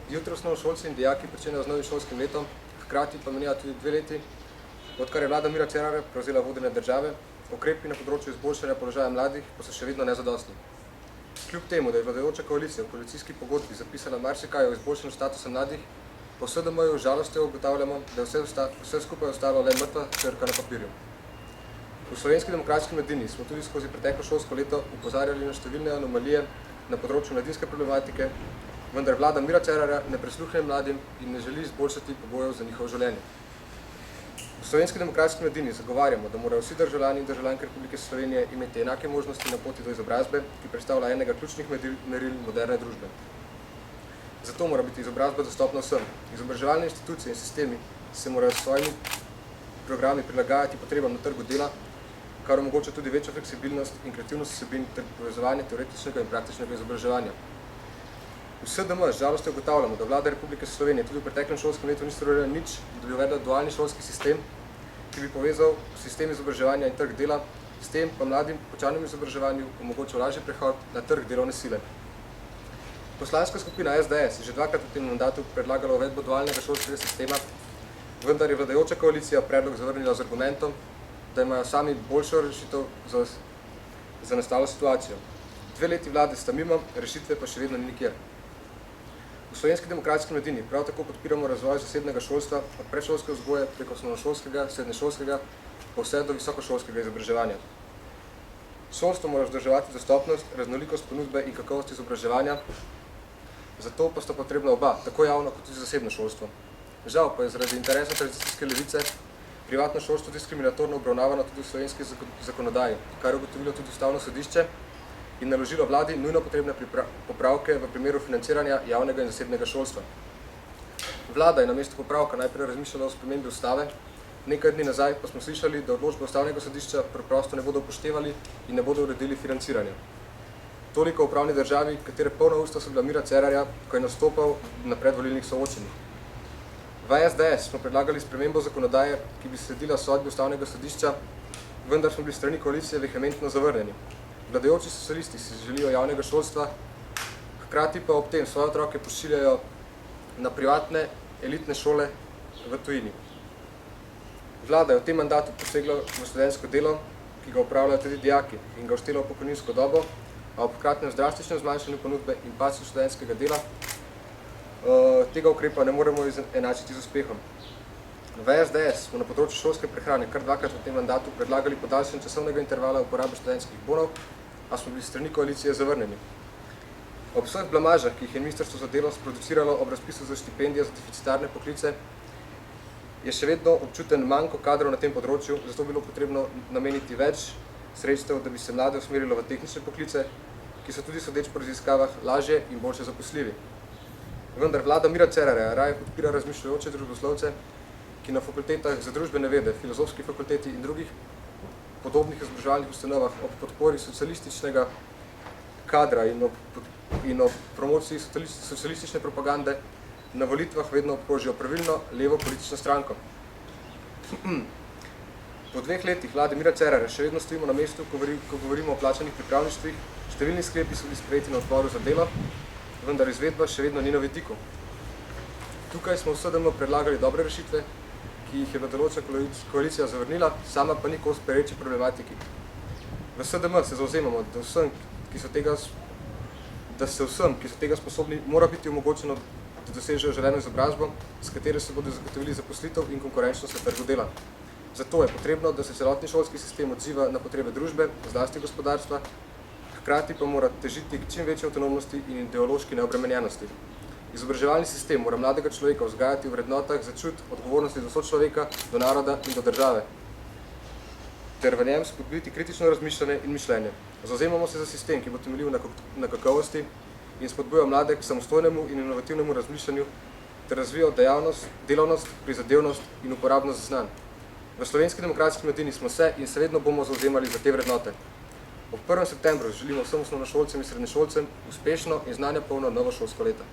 Jutri osnovnošolci in dijaki pričenjajo z novim šolskim letom, hkrati pa menjajo tudi 2 leti, odkar je vlada Mira Cerarja prevzela vodenje države, ukrepi na področju izboljšanja položaja mladih pa so še vedno nezadostni. Kljub temu, da je vladajoča koalicija v koalicijski pogodbi zapisala marsikaj o izboljšanju statusa mladih, po SDM-ju z žalostjo ugotavljamo, da je vse skupaj ostalo le mrtva črka na papirju. V Slovenski demokratski mladini smo tudi skozi preteklo šolsko leto opozarjali na številne anomalije na področju mladinske problematike, vendar vlada Mira Cerarja ne prisluhne mladim in ne želi izboljšati pogojev za njihovo življenje. V Slovenski demokratski mladini zagovarjamo, da morajo vsi državljani in državljanke Republike Slovenije imeti enake možnosti na poti do izobrazbe, ki predstavlja enega ključnih meril moderne družbe. Zato mora biti izobrazba dostopna vsem. Izobraževalne institucije in sistemi se morajo s svojimi programi prilagajati potrebam na trgu dela, kar omogoča tudi večjo fleksibilnost in kreativnost vsebin ter povezovanje teoretičnega in praktičnega izobraževanja. V SDM z žalostjo ugotavljamo, da vlada Republike Slovenije tudi v preteklem šolskem letu ni storila nič, da bi uvedla dualni šolski sistem, ki bi povezal sistem izobraževanja in trg dela, s tem pa mladim po končanem izobraževanju omogočil lažji prehod na trg delovne sile. Poslanska skupina SDS je že 2-krat v tem mandatu predlagala uvedbo dualnega šolskega sistema, vendar je vladajoča koalicija predlog zavrnila z argumentom, da imajo sami boljšo rešitev za nastalo situacijo. 2 leti vlade sta mimo, rešitve pa še vedno ni nikjer. V Slovenski demokratski mladini prav tako podpiramo razvoj zasebnega šolstva od predšolske vzgoje preko osnovnošolskega, srednješolskega pa vse do visokošolskega izobraževanja. Šolstvo mora vzdrževati dostopnost, raznolikost ponudbe in kakovost izobraževanja, zato pa sta potrebna oba, tako javno kot tudi zasebno šolstvo. Žal pa je zaradi interesa tranzicijske levice privatno šolstvo diskriminatorno obravnavano tudi v slovenski zakonodaji, kar je ugotovilo tudi Ustavno sodišče in naložilo vladi nujno potrebne popravke v primeru financiranja javnega in zasebnega šolstva. Vlada je namesto popravka najprej razmišljala o spremembi ustave, nekaj dni nazaj pa smo slišali, da odločbe Ustavnega sodišča preprosto ne bodo upoštevali in ne bodo uredili financiranja. Toliko o pravni državi, katere polna usta so bila Mira Cerarja, ko je nastopal na predvolilnih soočenjih. V SDS smo predlagali spremembo zakonodaje, ki bi sledila sodbi Ustavnega sodišča, vendar smo bili strani koalicije vehementno zavrnjeni. Vladajoči socialisti si želijo javnega šolstva, hkrati pa ob tem svoje otroke pošiljajo na privatne elitne šole v tujini. Vlada je v tem mandatu posegla v študentsko delo, ki ga opravljajo tudi dijaki in ga vštela v pokojninsko dobo, a ob hkratnem drastičnem zmanjšanju ponudbe in padcu študentskega dela tega ukrepa ne moremo enačiti z uspehom. V SDS smo na področju šolske prehrane kar 2-krat v tem mandatu predlagali podaljšanje časovnega intervala uporabe študentskih bonov, a smo bili strani koalicije zavrnjeni. Ob vseh blamažah, ki jih je Ministrstvo za delo sproduciralo ob razpisu za štipendije za deficitarne poklice, je še vedno občuten manko kadrov na tem področju, zato bilo potrebno nameniti več sredstev, da bi se mlade usmerilo v tehnične poklice, ki so tudi sodeč po raziskavah lažje in boljše zaposljivi. Vendar vlada Mira Cerarja raje podpira razmišljajoče družboslovce, ki na fakultetah za družbene vede, filozofski fakulteti in drugih podobnih izobraževalnih ustanovah ob podpori socialističnega kadra in ob promociji socialistične propagande na volitvah vedno obkrožijo pravilno levo politično stranko. Po 2 letih vlade Mira Cerarja še vedno stojimo na mestu, ko govorimo o plačanih pripravništvih, številni sklepi so bili sprejeti na odboru za delo, vendar izvedba še vedno ni na vidiku. Tukaj smo v SDM predlagali dobre rešitve, ki jih je vladajoča koalicija zavrnila, sama pa ni kos pereči problematiki. V SDM se zavzemamo, da vsem, ki so tega sposobni, mora biti omogočeno, da dosežejo želeno izobrazbo, s katere se bodo zagotovili zaposlitev in konkurenčnost na trgu dela. Zato je potrebno, da se celotni šolski sistem odziva na potrebe družbe, zlasti gospodarstva, hkrati pa mora težiti k čim večji avtonomnosti in ideološki neobremenjenosti. Izobraževalni sistem mora mladega človeka vzgajati v vrednotah za čut odgovornosti do sočloveka, do naroda in do države, ter v njem spodbuditi kritično razmišljanje in mišljenje. Zavzemamo se za sistem, ki bo temeljil na kakovosti in spodbujal mlade k samostojnemu in inovativnemu razmišljanju ter razvijal dejavnost, delovnost, prizadevnost in uporabnost znanj. V Slovenski demokratski mladini smo se in se vedno bomo zavzemali za te vrednote. Ob 1. septembru želimo vsem osnovnošolcem in srednješolcem uspešno in znanja polno novo šolsko leto.